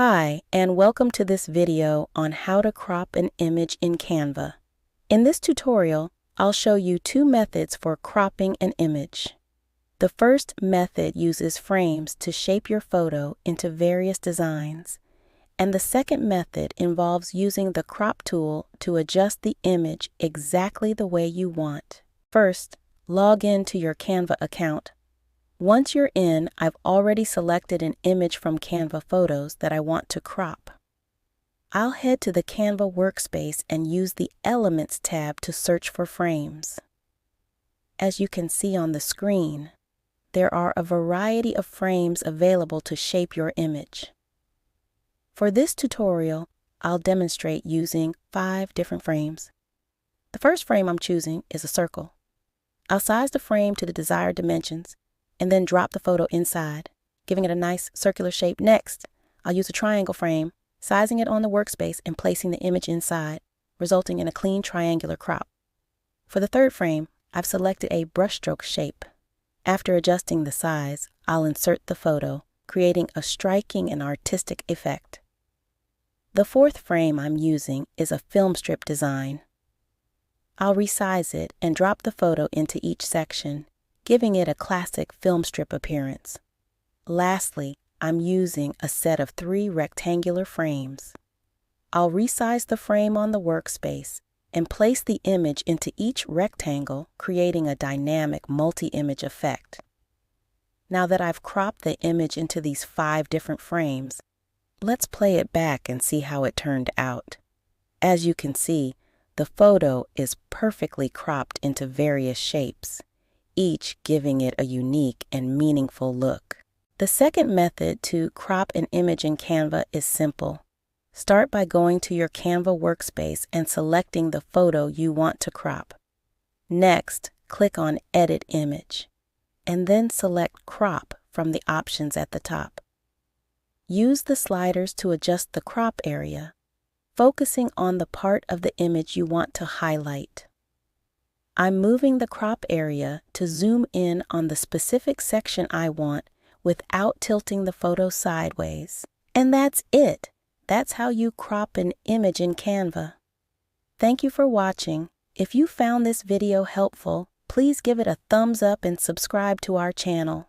Hi, and welcome to this video on how to crop an image in Canva. In this tutorial, I'll show you two methods for cropping an image. The first method uses frames to shape your photo into various designs, and the second method involves using the crop tool to adjust the image exactly the way you want. First, log in to your Canva account. Once you're in, I've already selected an image from Canva Photos that I want to crop. I'll head to the Canva workspace and use the Elements tab to search for frames. As you can see on the screen, there are a variety of frames available to shape your image. For this tutorial, I'll demonstrate using 5 different frames. The first frame I'm choosing is a circle. I'll size the frame to the desired dimensions and then drop the photo inside, giving it a nice circular shape. Next, I'll use a triangle frame, sizing it on the workspace and placing the image inside, resulting in a clean triangular crop. For the third frame, I've selected a brushstroke shape. After adjusting the size, I'll insert the photo, creating a striking and artistic effect. The fourth frame I'm using is a film strip design. I'll resize it and drop the photo into each section, giving it a classic film strip appearance. Lastly, I'm using a set of 3 rectangular frames. I'll resize the frame on the workspace and place the image into each rectangle, creating a dynamic multi-image effect. Now that I've cropped the image into these 5 different frames, let's play it back and see how it turned out. As you can see, the photo is perfectly cropped into various shapes, each giving it a unique and meaningful look. The second method to crop an image in Canva is simple. Start by going to your Canva workspace and selecting the photo you want to crop. Next, click on Edit Image, and then select Crop from the options at the top. Use the sliders to adjust the crop area, focusing on the part of the image you want to highlight. I'm moving the crop area to zoom in on the specific section I want without tilting the photo sideways. And that's it. That's how you crop an image in Canva. Thank you for watching. If you found this video helpful, please give it a thumbs up and subscribe to our channel.